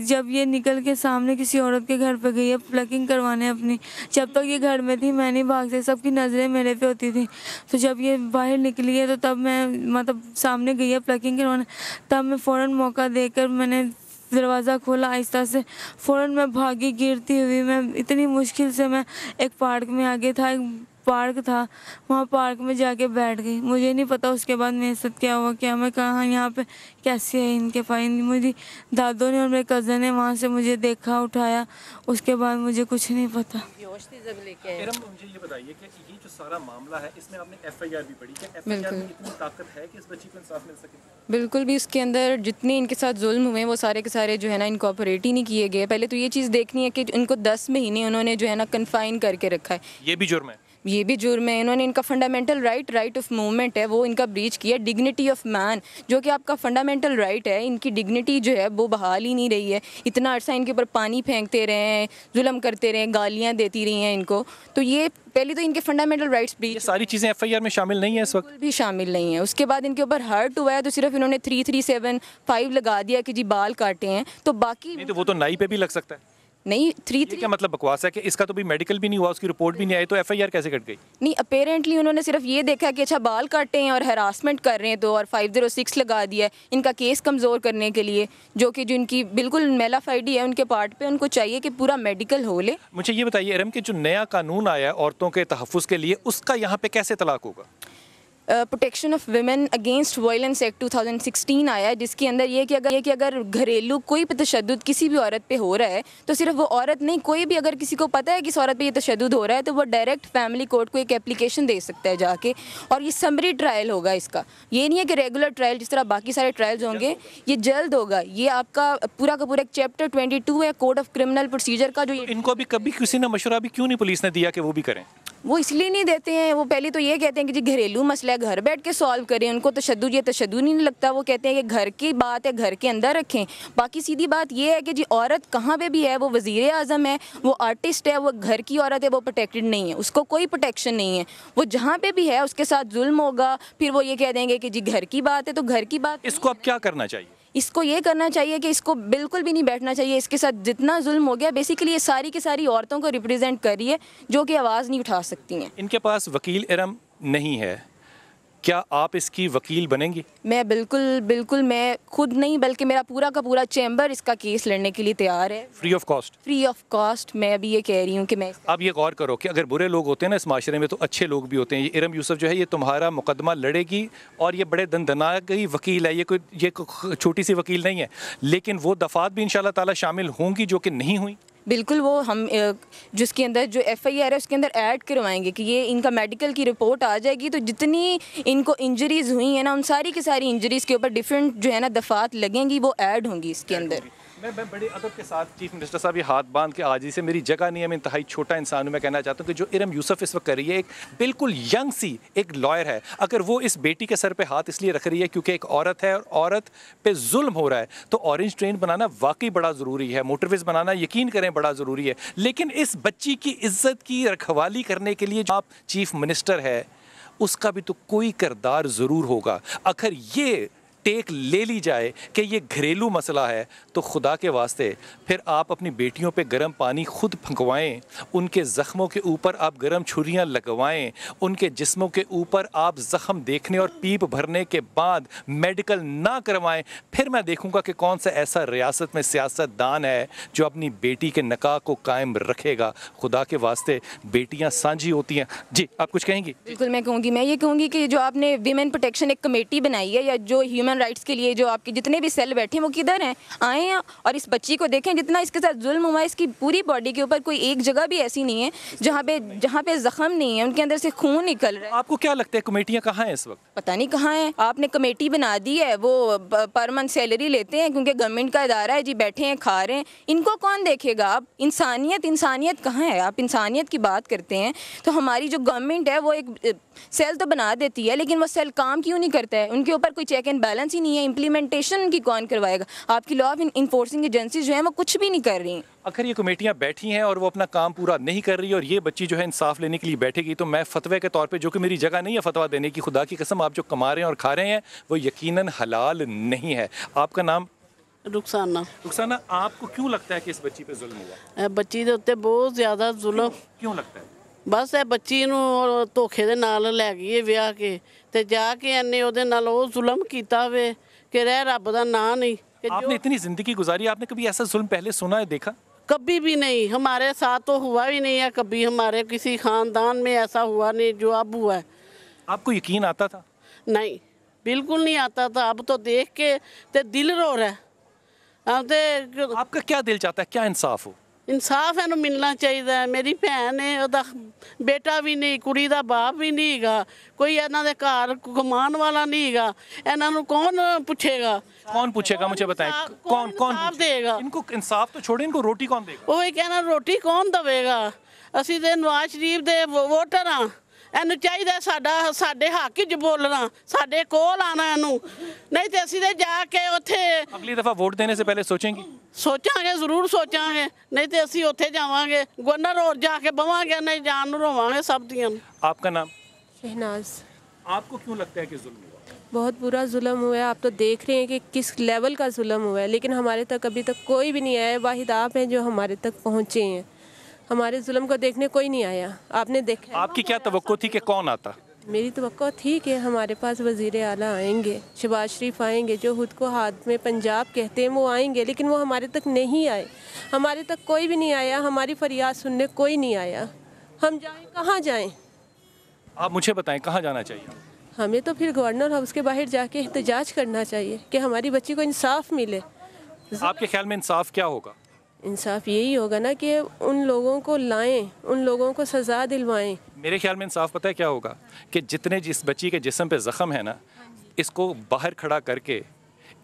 जब ये निकल के सामने किसी औरत के घर पे गई है प्लकिंग करवाने अपनी, जब तक ये घर में थी मैं नहीं भाग सकती, सबकी नज़रें मेरे पे होती थी। तो जब ये बाहर निकली है तो तब मैं मतलब सामने गई है प्लकिंग करवाने, तब मैं फ़ौरन मौका देकर मैंने दरवाज़ा खोला आहिस्ता से, फ़ौरन मैं भागी गिरती हुई। मैं इतनी मुश्किल से मैं एक पार्क में आगे था, एक पार्क था, वहाँ पार्क में जाके बैठ गई। मुझे नहीं पता उसके बाद मेरे साथ क्या हुआ, क्या मैं कहाँ यहाँ पे कैसे है इनके पास। मेरी दादों ने और मेरे कज़न ने वहाँ से मुझे देखा, उठाया, उसके बाद मुझे कुछ नहीं पता। मुझे ये बताइए कि ये जो सारा मामला है इसमें आपने FIR भी पढ़ी, क्या FIR में इतनी ताकत है कि इस बच्ची को इंसाफ मिल सके? बिल्कुल भी उसके अंदर जितने इनके साथ जुल्म हुए वो सारे के सारे जो है ना इनकॉर्पोरेट ही नहीं किए गए। पहले तो ये चीज़ देखनी है कि इनको 10 महीने उन्होंने जो है ना कन्फाइन करके रखा है। ये भी जुर्म है? ये भी जुर्म है। इन्होंने इनका फंडामेंटल राइट ऑफ मूवमेंट है वो इनका ब्रीच किया। डिग्निटी ऑफ मैन जो कि आपका फंडामेंटल राइट है, इनकी डिग्निटी जो है वो बहाल ही नहीं रही है। इतना अरसा इनके ऊपर पानी फेंकते रहे हैं, जुल्म करते रहे, गालियाँ देती रही हैं इनको। तो ये पहले तो इनके फंडामेंटल राइट्स ब्रीच, ये सारी चीज़ें FIR में शामिल नहीं है इस वक्त? भी शामिल नहीं है। उसके बाद इनके ऊपर हर्ट हुआ है तो सिर्फ इन्होंने 3375 लगा दिया कि जी बाल काटे हैं, तो बाकी नहीं, तो वो तो नाई पे भी लग सकता है। नहीं, 3 क्या मतलब बकवास है कि इसका तो भी मेडिकल भी नहीं हुआ, उसकी रिपोर्ट भी नहीं आई, तो FIR कैसे कट गई? नहीं, अपेरेंटली उन्होंने सिर्फ ये देखा कि अच्छा बाल काटे हैं और हरासमेंट कर रहे हैं तो, और 506 लगा दिया है इनका केस कमज़ोर करने के लिए, जो कि जो इनकी बिल्कुल मेलाफाइडी है उनके पार्ट पे। उनको चाहिए कि पूरा मेडिकल हो ले। मुझे ये बताइए इरम कि जो नया कानून आया है औरतों के तहफ़्फ़ुज़ के लिए, उसका यहाँ पे कैसे तलाक होगा? Protection of women against violence act 2016 आया है, जिसके अंदर ये कि अगर घरेलू कोई भी तशद्दुद किसी भी औरत पे हो रहा है तो सिर्फ वो औरत नहीं, कोई भी अगर किसी को पता है कि इस औरत पे ये तशद्दुद हो रहा है तो वो डायरेक्ट फैमिली कोर्ट को एक एप्लीकेशन दे सकता है जाके, और ये समरी ट्रायल होगा इसका। ये नहीं है कि रेगुलर ट्रायल जिस तरह बाकी सारे ट्रायल्स होंगे, ये जल्द होगा। ये आपका पूरा का पूरा एक चैप्टर 22 है कोड ऑफ क्रिमिनल प्रोसीजर का। जो इनको अभी कभी किसी ने मशवरा भी क्यों नहीं पुलिस ने दिया कि वो भी करें? वो इसलिए नहीं देते हैं, वो पहले तो ये कहते हैं कि जी घरेलू मसला है, घर बैठ के सॉल्व करें। उनको तशद्दुद ये तशद्दुद नहीं लगता। वो कहते हैं कि घर की बात है घर के अंदर रखें। बाकी सीधी बात ये है कि जी औरत कहाँ पे भी है, वो वज़ीर आज़म है, वो आर्टिस्ट है, वो घर की औरत है, वो प्रोटेक्टेड नहीं है, उसको कोई प्रोटेक्शन नहीं है। वो जहाँ पे भी है उसके साथ जुल्म होगा, फिर वो ये कह देंगे कि जी घर की बात है तो घर की बात। इसको अब क्या करना चाहिए? इसको ये करना चाहिए कि इसको बिल्कुल भी नहीं बैठना चाहिए। इसके साथ जितना जुल्म हो गया, बेसिकली ये सारी की सारी औरतों को रिप्रेजेंट कर रही है जो कि आवाज़ नहीं उठा सकती हैं। इनके पास वकील इरम नहीं है, क्या आप इसकी वकील बनेंगी? मैं बिल्कुल मैं खुद नहीं बल्कि मेरा पूरा का पूरा चैम्बर इसका केस लड़ने के लिए तैयार है। Free of cost? Free of cost. मैं अभी ये कह रही हूँ कि मैं आप ये गौर करो कि अगर बुरे लोग होते हैं ना इस माशरे में तो अच्छे लोग भी होते हैं। ये इरम यूसुफ जो है ये तुम्हारा मुकदमा लड़ेगी और ये बड़े दंदनाक वकील है, ये छोटी सी वकील नहीं है। लेकिन वो दफात भी इंशाल्लाह ताला शामिल होंगी जो कि नहीं हुई। बिल्कुल, वो हम जिसके अंदर जो FIR है उसके अंदर ऐड करवाएंगे कि ये इनका मेडिकल की रिपोर्ट आ जाएगी तो जितनी इनको इंजरीज़ हुई हैं ना उन सारी की सारी इंजरीज़ के ऊपर डिफरेंट जो है ना दफात लगेंगी, वो ऐड होंगी इसके अंदर। मैं बड़े अदब के साथ चीफ मिनिस्टर साहब ये हाथ बांध के आजी से, मेरी जगह नहीं है, मैं इंतहाई छोटा इंसान हूँ, मैं कहना चाहता हूँ कि जो इरम यूसुफ इस वक्त कर रही है, एक बिल्कुल यंग सी एक लॉयर है, अगर वो इस बेटी के सर पे हाथ इसलिए रख रही है क्योंकि एक औरत है और औरत पे जुल्म हो रहा है, तो ऑरेंज ट्रेन बनाना वाकई बड़ा ज़रूरी है, मोटरवेज बनाना यकीन करें बड़ा ज़रूरी है। लेकिन इस बच्ची की इज्जत की रखवाली करने के लिए जो आप चीफ मिनिस्टर है उसका भी तो कोई किरदार ज़रूर होगा। आखिर ये टेक ले ली जाए कि ये घरेलू मसला है, तो खुदा के वास्ते फिर आप अपनी बेटियों पे गर्म पानी खुद फंकवाएं, उनके ज़ख्मों के ऊपर आप गर्म छुरियां लगवाएं, उनके जिस्मों के ऊपर आप ज़ख्म देखने और पीप भरने के बाद मेडिकल ना करवाएं, फिर मैं देखूंगा कि कौन सा ऐसा रियासत में सियासतदान है जो अपनी बेटी के निकाह को कायम रखेगा। खुदा के वास्ते बेटियां सांझी होती हैं। जी आप कुछ कहेंगी? बिल्कुल मैं कहूँगी, मैं ये कहूँगी कि जो आपने वीमेन प्रोटेक्शन एक कमेटी बनाई है, या जो ह्यूमन राइट्स के लिए जो आपके जितने भी सेल बैठे हैं वो किधर हैं, आए हैं और इस बच्ची को देखें। जितना इसके साथ जुल्म हुआ है, इसकी पूरी बॉडी के ऊपर कोई एक जगह भी ऐसी नहीं है जहाँ पे जख्म नहीं है, उनके अंदर से खून निकल रहा है। आपको क्या लगता है कमेटियाँ कहाँ हैं इस वक्त? पता नहीं कहाँ है। आपने कमेटी बना दी है, वो पर मंथ सैलरी लेते हैं क्योंकि गवर्नमेंट का इदारा है जी, बैठे हैं खा रहे हैं, इनको कौन देखेगा? आप इंसानियत कहाँ है? आप इंसानियत की बात करते हैं तो हमारी जो गवर्नमेंट है वो एक सेल तो बना देती है, लेकिन वो सेल काम क्यों नहीं करता है? उनके ऊपर कोई चेक एंड बैलेंस ही नहीं है। इम्प्लीमेंटेशन उनकी कौन करवाएगा? आपकी लॉ ऑफ इन्फोर्सिंग एजेंसी जो है वो कुछ भी नहीं कर रही। अगर ये कमेटियां बैठी हैं और वो अपना काम पूरा नहीं कर रही और ये बच्ची जो है इंसाफ लेने के लिए बैठेगी, तो मैं फतवे के तौर पे, जो कि मेरी जगह नहीं है फतवा देने की, खुदा की कसम आप जो कमा रहे हैं और खा रहे हैं वो यकीनन हलाल नहीं है। आपका नाम? रुखसाना। आपको क्यों लगता है कि इस बच्ची पे जुल्म हुआ? बच्ची ਦੇ ਉੱਤੇ ਬਹੁਤ ਜ਼ਿਆਦਾ ਜ਼ੁਲਮ क्यों लगता है? ਬਸ ਇਹ ਬੱਚੀ ਨੂੰ ਧੋਖੇ ਦੇ ਨਾਲ ਲੈ ਗਈ ਹੈ ਵਿਆਹ ਕੇ, ਤੇ ਜਾ ਕੇ ਇਹਨੇ ਉਹਦੇ ਨਾਲ ਉਹ ਜ਼ੁਲਮ ਕੀਤਾ ਵੇ कि रह रब का ना नहीं। आपने इतनी जिंदगी गुजारी, आपने कभी ऐसा जुल्म पहले सुना है, देखा? कभी भी नहीं, हमारे साथ तो हुआ भी नहीं है कभी, हमारे किसी खानदान में ऐसा हुआ नहीं जो अब हुआ है। आपको यकीन आता था? नहीं, बिल्कुल नहीं आता था। अब तो देख के ते दिल रो रहा है। आपका क्या दिल चाहता है, क्या इंसाफ हो? इंसाफ है मिलना चाहिए। मेरी भैन है, ਉਹਦਾ बेटा भी नहीं, कुड़ी ਦਾ बाप भी नहीं ਹੈਗਾ, कोई ਇਹਨਾਂ ਦੇ ਘਰ कमान वाला नहीं ਹੈਗਾ। ਇਹਨਾਂ ਨੂੰ कौन पूछेगा? कौन पूछेगा? मुझे बताएं, कौन देगा इनको? इंसाफ तो छोड़े, इनको रोटी कौन देगा? ਉਹ कहना रोटी कौन देगा? ਅਸੀਂ ਤੇ ਨਵਾਜ਼ ਸ਼ਰੀਫ ਦੇ ਵੋਟਰ ਹਾਂ, ਇਹਨੂੰ ਚਾਹੀਦਾ ਸਾਡੇ ਹੱਕ 'ਚ ਬੋਲਣਾ, ਸਾਡੇ ਕੋਲ ਆਣਾ ਇਹਨੂੰ, ਨਹੀਂ ਤੇ ਅਸੀਂ ਤੇ ਜਾ ਕੇ ਉੱਥੇ अगली दफा वोट देने से पहले सोचेंगी? सोचांगे, जरूर सोचांगे, नहीं तो ਅਸੀਂ ਉੱਥੇ ਜਾਵਾਂਗੇ, ਗਵਰਨਰ ਰੋਡ ਜਾ ਕੇ ਬਵਾਂਗੇ, ਨਹੀਂ ਜਾਣ ਨੂੰ ਰੋਵਾਂਗੇ ਸਭ ਦੀਆਂ। आपका नाम? शहनाज। आपको क्यों लगता है कि जुल्म हुआ? बहुत बुरा जुल्म हुआ है। आप तो देख रहे हैं कि किस लेवल का जुल्म हुआ है, लेकिन हमारे तक अभी तक कोई भी नहीं आया। वाहिद आप हैं जो हमारे तक पहुँचे हैं, हमारे जुल्म को देखने कोई नहीं आया। आपने देखा? आपकी क्या तवक्को थी कि कौन आता? मेरी तवक्को थी कि हमारे पास वज़ीर आला आएंगे, शहबाज शरीफ आएंगे, जो खुद को हाथ में पंजाब कहते हैं, वो आएंगे, लेकिन वो हमारे तक नहीं आए। हमारे तक कोई भी नहीं आया, हमारी फरियाद सुनने कोई नहीं आया। हम जाएं कहाँ जाएं? आप मुझे बताएं कहाँ जाना चाहिए? हमें तो फिर गवर्नर हाउस के बाहर जाके एहतजाज करना चाहिए कि हमारी बच्ची को इंसाफ मिले। आपके ख्याल में इंसाफ क्या होगा? इंसाफ यही होगा ना कि उन लोगों को लाएं, उन लोगों को सज़ा दिलवाएं। मेरे ख्याल में इंसाफ पता है क्या होगा? कि जितने जिस बच्ची के जिस्म पे ज़ख़म है ना, इसको बाहर खड़ा करके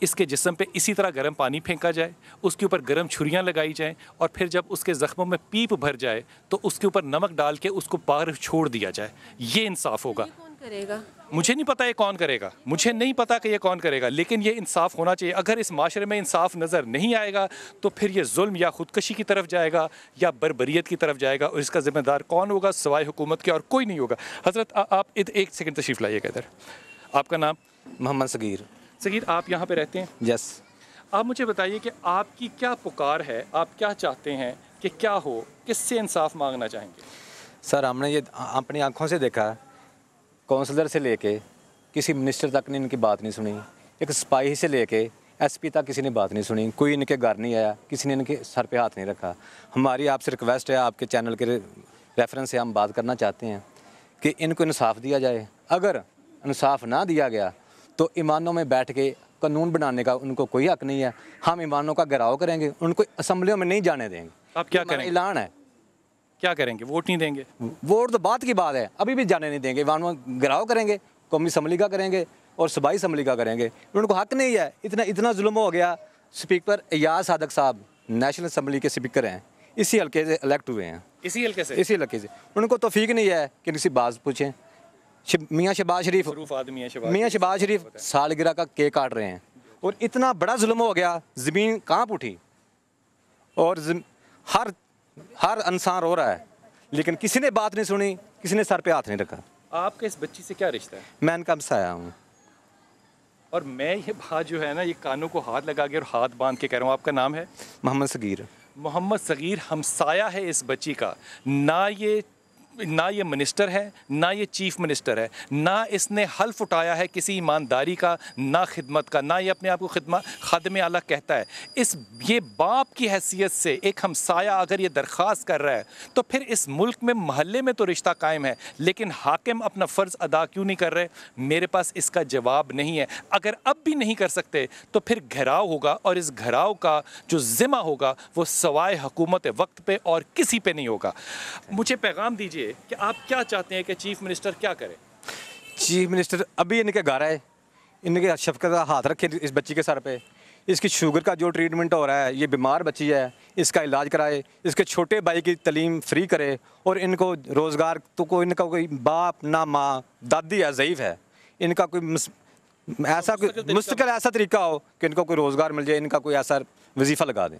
इसके जिस्म पे इसी तरह गर्म पानी फेंका जाए, उसके ऊपर गर्म छुरियां लगाई जाएं, और फिर जब उसके ज़ख्मों में पीप भर जाए तो उसके ऊपर नमक डाल के उसको बाहर छोड़ दिया जाए। ये इंसाफ होगा। कौन करेगा? मुझे नहीं पता ये कौन करेगा, मुझे नहीं पता कि ये कौन करेगा, लेकिन ये इंसाफ होना चाहिए। अगर इस माशरे में इंसाफ नज़र नहीं आएगा तो फिर ये जुल्म या ख़ुदकशी की तरफ जाएगा या बर्बरियत की तरफ जाएगा, और इसका ज़िम्मेदार कौन होगा? सिवाय हुकूमत के और कोई नहीं होगा। हज़रत आप एक सेकंड तशरीफ़ लाइएगा इधर। आपका नाम? मोहम्मद सगीर। सगीर, आप यहाँ पे रहते हैं? यस। आप मुझे बताइए कि आपकी क्या पुकार है, आप क्या चाहते हैं कि क्या हो, किससे इंसाफ मांगना चाहेंगे? सर, हमने ये अपनी आंखों से देखा, काउंसलर से लेके किसी मिनिस्टर तक ने इनकी बात नहीं सुनी, एक सिपाही से लेके एसपी तक किसी ने बात नहीं सुनी, कोई इनके घर नहीं आया, किसी ने इनके सर पे हाथ नहीं रखा। हमारी आपसे रिक्वेस्ट है, आपके चैनल के रेफरेंस से हम बात करना चाहते हैं कि इनको इंसाफ दिया जाए। अगर इंसाफ ना दिया गया तो ईमानों में बैठ के कानून बनाने का उनको कोई हक नहीं है। हम ईमानों का घेराव करेंगे, उनको असम्बलियों में नहीं जाने देंगे। आप क्या करेंगे? ऐलान है। क्या करेंगे? वोट नहीं देंगे? वोट तो बात की बात है, अभी भी जाने नहीं देंगे। ईमानों घेराव करेंगे, कौमी असम्बली का करेंगे और सूबाई असम्बली का करेंगे। उनको हक नहीं है। इतना जुल्म हो गया। स्पीकर एयाज सादक साहब नेशनल असम्बली के स्पीकर हैं, इसी हल्के से इलेक्ट हुए हैं। इसी हल्के से? इसी हल्के से। उनको तौफीक नहीं है कि किसी बात पूछें। मियाँ शहबाज शरीफ, मियाँ शहबाज शरीफ सालगिरह का केक काट रहे हैं, और इतना बड़ा जुल्म हो गया, ज़मीन कांप उठी और हर इंसान रो रहा है, लेकिन किसी ने बात नहीं सुनी, किसी ने सर पे हाथ नहीं रखा। आपका इस बच्ची से क्या रिश्ता है? मैं इनका हमसाया हूँ। और मैं ये बात जो है ना, ये कानों को हाथ लगा के और हाथ बांध के कह रहा हूँ। आपका नाम है? मोहम्मद सगीर। मोहम्मद सगीर हमसाया है इस बच्ची का। ना ये मिनिस्टर है, ना ये चीफ मिनिस्टर है, ना इसने हल्फ उठाया है किसी ईमानदारी का, ना खिदमत का, ना ये अपने आप को खादिम आला कहता है। ये बाप की हैसियत से एक हमसाया अगर ये दरख्वास्त कर रहा है तो फिर इस मुल्क में महल्ले में तो रिश्ता कायम है, लेकिन हाकिम अपना फ़र्ज़ अदा क्यों नहीं कर रहे? मेरे पास इसका जवाब नहीं है। अगर अब भी नहीं कर सकते तो फिर घेराव होगा, और इस घेराव का जो ज़िम्मा होगा वो सवाए हुकूमत वक्त पे और किसी पे नहीं होगा। मुझे पैगाम दीजिए कि आप क्या चाहते हैं कि चीफ मिनिस्टर क्या करे? चीफ मिनिस्टर अभी इनके घर आए, इनके शफकत का हाथ रखे इस बच्ची के सर पे। इसकी शुगर का जो ट्रीटमेंट हो रहा है, ये बीमार बच्ची है, इसका इलाज कराए, इसके छोटे भाई की तालीम फ्री करे, और इनको रोज़गार तो इनका कोई बाप ना माँ, दादी है, ज़ईफ़ है, इनका कोई ऐसा मुस्तकिल ऐसा तरीका हो कि इनको कोई रोज़गार मिल जाए, इनका कोई ऐसा वजीफ़ा लगा दें।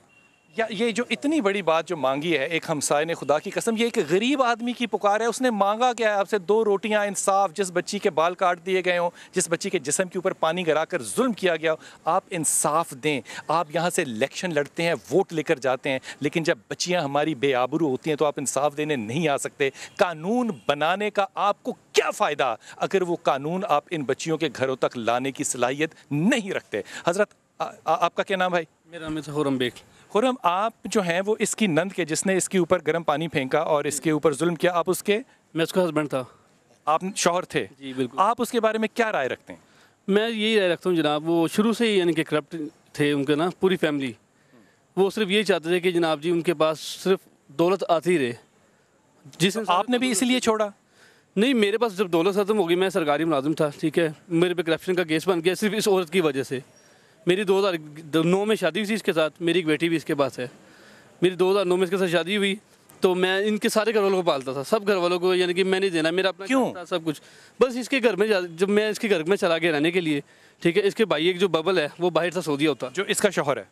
या ये जो इतनी बड़ी बात जो मांगी है एक हमसाये ने, खुदा की कसम ये एक गरीब आदमी की पुकार है। उसने मांगा क्या है आपसे? 2 रोटियां, इंसाफ। जिस बच्ची के बाल काट दिए गए हों, जिस बच्ची के जिस्म के ऊपर पानी गिराकर जुल्म किया गया हो, आप इंसाफ दें। आप यहाँ से इलेक्शन लड़ते हैं, वोट लेकर जाते हैं, लेकिन जब बच्चियाँ हमारी बेआबरू होती हैं तो आप इंसाफ देने नहीं आ सकते। कानून बनाने का आपको क्या फ़ायदा अगर वो कानून आप इन बच्चियों के घरों तक लाने की सलाहियत नहीं रखते? हज़रत आपका क्या नाम भाई? मेरा नाम खुरम बेग। खुरम, आप जो हैं वो इसकी नंद के, जिसने इसके ऊपर गर्म पानी फेंका और इसके ऊपर जुल्म किया, आप उसके? मैं उसका हस्बैंड था। आप शौहर थे? जी बिल्कुल। आप उसके बारे में क्या राय रखते हैं? मैं यही राय रखता हूँ जनाब, वो शुरू से ही यानी कि करप्ट थे, उनके ना पूरी फैमिली। वो सिर्फ यही चाहते थे कि जनाब जी उनके पास सिर्फ दौलत आती रहे। जिस आपने भी इसलिए छोड़ा? नहीं, मेरे पास जब दौलत ख़त्म होगी, मैं सरकारी मुलाजिम था, ठीक है, मेरे पे करप्शन का केस बन गया सिर्फ इस औरत की वजह से। मेरी 2009 में शादी हुई थी इसके साथ, मेरी एक बेटी भी इसके पास है। मेरी 2009 में इसके साथ शादी हुई, तो मैं इनके सारे घर वालों को पालता था, सब घर वालों को, यानी कि मैंने देना, मेरा अपना क्यों था सब कुछ। बस इसके घर में जब मैं इसके घर में चला गया रहने के लिए, ठीक है, इसके भाई एक जो बबल है वो बाहर था, सऊदी होता, जो इसका शौहर है,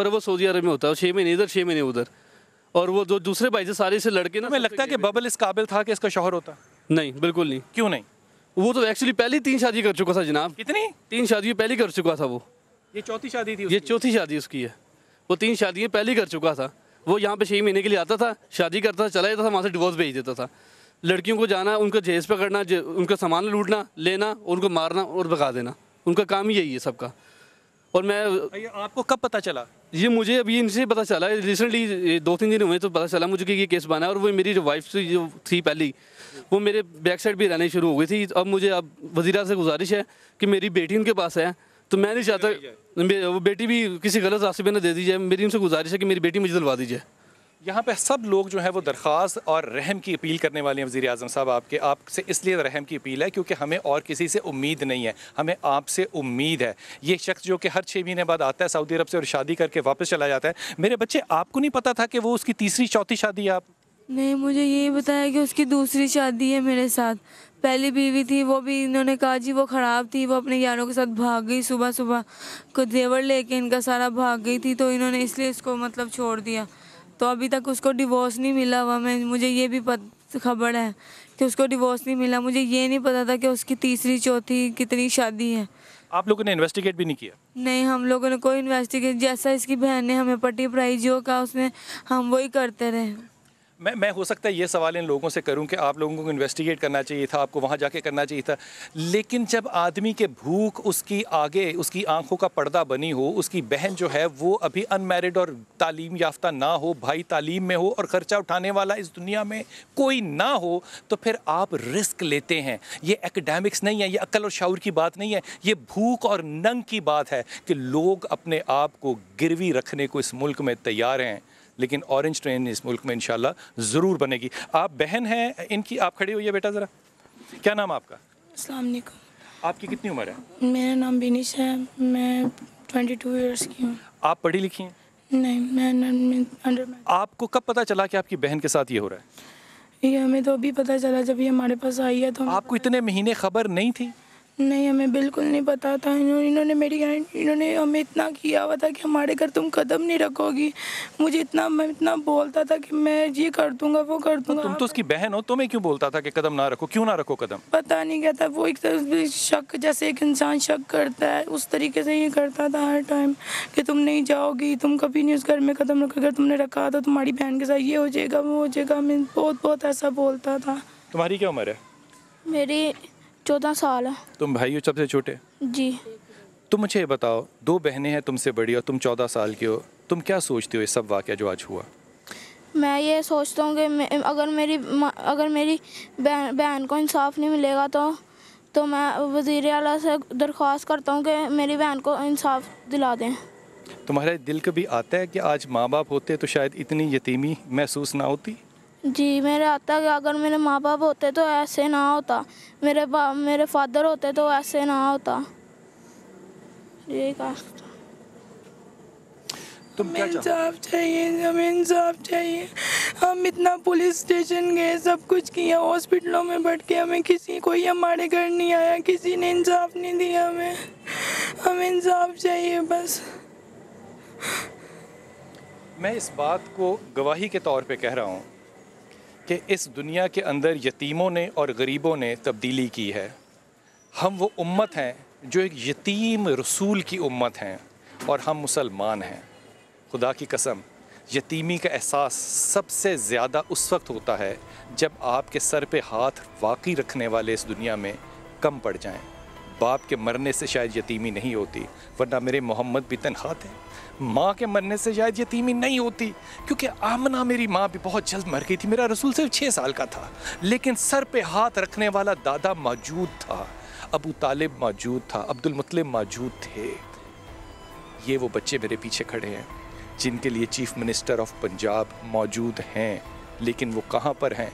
वो सऊदी अरब में होता है, 6 महीने इधर 6 महीने उधर। और वो जो दूसरे भाई से सारे से लड़के ना, हमें लगता है कि बबल इस काबिल था कि इसका शौहर होता? नहीं, बिल्कुल नहीं। क्यों नहीं? वो तो एक्चुअली पहले 3 शादी कर चुका था जनाब। कितनी? 3 शादियाँ पहले कर चुका था वो। ये चौथी शादी थी? ये चौथी शादी उसकी है। वो 3 शादियाँ पहले कर चुका था। वो यहाँ पे 6 महीने के लिए आता था, शादी करता था, चला जाता था, वहाँ से डिवोर्स भेज देता था। लड़कियों को जाना, उनका जहेज पकड़ना, उनका सामान लूटना, लेना, उनको मारना और भगा देना, उनका काम ही यही है सबका। और मैं, आपको कब पता चला? ये मुझे अभी इनसे पता चला, रिसेंटली 2-3 दिन हुए तो पता चला मुझे कि ये केस बना है। और वो मेरी जो वाइफ जो थी पहली, वो मेरे बैक साइड भी रहनी शुरू हो गई थी। अब मुझे अब वज़ीरा से गुजारिश है कि मेरी बेटी उनके पास है, तो मैं नहीं चाहता वो बेटी भी किसी गलत रास्ते पे ना दे दी जाए। मेरी उनसे गुजारिश है कि मेरी बेटी मुझे दिलवा दीजिए। यहाँ पे सब लोग जो है वो दरख्वास्त और रहम की अपील करने वाले हैं। वज़ीर आज़म साहब, आपसे इसलिए रहम की अपील है क्योंकि हमें और किसी से उम्मीद नहीं है, हमें आपसे उम्मीद है। ये शख्स जो कि हर 6 महीने बाद आता है सऊदी अरब से और शादी करके वापस चला जाता है। मेरे बच्चे, आपको नहीं पता था कि वो उसकी तीसरी चौथी शादी है? आप नहीं, मुझे यही बताया कि उसकी दूसरी शादी है मेरे साथ। पहली बीवी थी, वो भी इन्होंने कहा जी वो ख़राब थी, वो अपने यारों के साथ भाग गई, सुबह सुबह को जेवर लेके इनका सारा भाग गई थी, तो इन्होंने इसलिए इसको मतलब छोड़ दिया। तो अभी तक उसको डिवोर्स नहीं मिला हुआ। मुझे ये भी खबर है कि उसको डिवोर्स नहीं मिला। मुझे ये नहीं पता था कि उसकी तीसरी चौथी कितनी शादी है। आप लोगों ने इन्वेस्टिगेट भी नहीं किया? नहीं, हम लोगों ने कोई इन्वेस्टिगेट, जैसा इसकी बहन ने हमें पट्टी पढ़ाई जो का उसने, हम वही करते रहे। मैं हो सकता है ये सवाल इन लोगों से करूं कि आप लोगों को इन्वेस्टिगेट करना चाहिए था, आपको वहां जाके करना चाहिए था। लेकिन जब आदमी के भूख उसकी आगे, उसकी आंखों का पर्दा बनी हो, उसकी बहन जो है वो अभी अनमैरिड और तालीम याफ्ता ना हो, भाई तालीम में हो और ख़र्चा उठाने वाला इस दुनिया में कोई ना हो, तो फिर आप रिस्क लेते हैं। ये एकेडमिक्स नहीं है, ये अक्ल और शऊर की बात नहीं है, ये भूख और नंग की बात है कि लोग अपने आप को गिरवी रखने को इस मुल्क में तैयार हैं। लेकिन ऑरेंज ट्रेन इस मुल्क में इंशाल्लाह ज़रूर बनेगी। आप बहन हैं इनकी, आप खड़ी हुई है बेटा ज़रा। क्या नाम है आपका? अस्सलाम वालेकुम। आपकी कितनी उम्र है? मेरा नाम बिनिश है, मैं 22 ईयर्स की हूँ। आप पढ़ी लिखी हैं? नहीं, मैं अंडर। आपको कब पता चला कि आपकी बहन के साथ ये हो रहा है? ये हमें तो अभी पता चला जब ये हमारे पास आई है। तो आपको इतने महीने खबर नहीं थी? नहीं, हमें बिल्कुल नहीं पता था। इन्होंने हमें इतना किया हुआ था कि हमारे घर तुम कदम नहीं रखोगी। मैं इतना बोलता था कि मैं ये कर दूंगा, वो कर दूंगा। तुम तो उसकी बहन हो, तुम्हें क्यों बोलता था कि कदम ना रखो? क्यों ना रखो कदम? पता नहीं क्या था, वो एक तरह शक, जैसे एक इंसान शक करता है उस तरीके से ये करता था हर टाइम कि तुम नहीं जाओगी, तुम कभी नहीं उस घर में कदम रखोगे, अगर तुमने रखा तो तुम्हारी बहन के साथ ये हो जाएगा, वो हो जाएगा। मैं बहुत ऐसा बोलता था। तुम्हारी क्या उम्र है? मेरी 14 साल है। तुम भाई हो सबसे छोटे? जी। तुम मुझे ये बताओ, 2 बहनें हैं तुमसे बड़ी और तुम 14 साल की हो, तुम क्या सोचते हो ये सब वाक़या जो आज हुआ? मैं ये सोचता हूँ कि अगर मेरी बहन को इंसाफ नहीं मिलेगा तो मैं वज़ीर आला से दरख्वास्त करता हूँ कि मेरी बहन को इंसाफ दिला दें। तुम्हारे दिल कभी आता है कि आज माँ बाप होते तो शायद इतनी यतीमी महसूस ना होती? जी, मेरे आता है कि अगर मेरे माँ बाप होते तो ऐसे ना होता, मेरे फादर होते तो ऐसे ना होता। ये तुम क्या इंसाफ चाहिए, हमें इंसाफ चाहिए। हम इतना पुलिस स्टेशन गए, सब कुछ किया, हॉस्पिटलों में बैठ के हमें कोई हमारे घर नहीं आया, किसी ने इंसाफ नहीं दिया हमें इंसाफ चाहिए बस। मैं इस बात को गवाही के तौर पे कह रहा हूँ कि इस दुनिया के अंदर यतीमों ने और गरीबों ने तब्दीली की है। हम वो उम्मत हैं जो एक यतीम रसूल की उम्मत हैं और हम मुसलमान हैं। खुदा की कसम, यतीमी का एहसास सबसे ज़्यादा उस वक्त होता है जब आपके सर पे हाथ वाकई रखने वाले इस दुनिया में कम पड़ जाएं। बाप के मरने से शायद यतीमी नहीं होती, वरना मेरे मोहम्मद भी तनहा थे। माँ के मरने से शायद यतीमी नहीं होती, क्योंकि आमना मेरी माँ भी बहुत जल्द मर गई थी। मेरा रसूल सिर्फ 6 साल का था, लेकिन सर पे हाथ रखने वाला दादा मौजूद था, अबू तालिब मौजूद था, अब्दुल मुत्तलिब मौजूद थे। ये वो बच्चे मेरे पीछे खड़े हैं जिनके लिए चीफ मिनिस्टर ऑफ पंजाब मौजूद हैं, लेकिन वो कहाँ पर हैं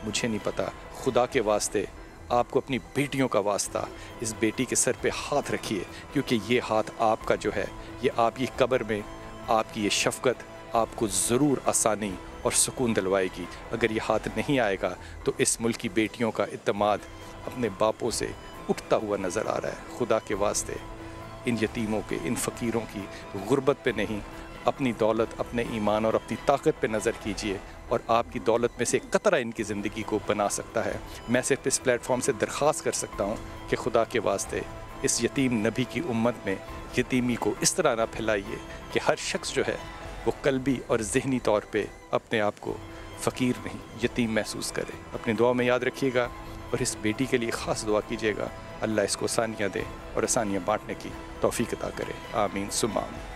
मुझे नहीं पता। खुदा के वास्ते आपको अपनी बेटियों का वास्ता, इस बेटी के सर पे हाथ रखिए, क्योंकि ये हाथ आपका जो है, ये आपकी कब्र में आपकी ये शफ़क़त आपको ज़रूर आसानी और सुकून दिलवाएगी। अगर ये हाथ नहीं आएगा तो इस मुल्क की बेटियों का इत्तेमाद अपने बापों से उठता हुआ नज़र आ रहा है। खुदा के वास्ते इन यतीमों के, इन फ़कीरों की गुर्बत पे नहीं, अपनी दौलत, अपने ईमान और अपनी ताकत पे नज़र कीजिए, और आपकी दौलत में से कतरा इनकी ज़िंदगी को बना सकता है। मैं सिर्फ इस प्लेटफॉर्म से दरख्वास्त कर सकता हूँ कि खुदा के वास्ते इस यतीम नबी की उम्मत में यतीमी को इस तरह ना फैलाइए कि हर शख्स जो है वो कल्बी और ज़हनी तौर पे अपने आप को फ़कीर नहीं, यतीम महसूस करे। अपनी दुआ में याद रखिएगा और इस बेटी के लिए ख़ास दुआ कीजिएगा, अल्लाह इसको आसानियाँ दे और आसानियाँ बांटने की तौफीक अता करे। आमीन सुम्मा आमीन।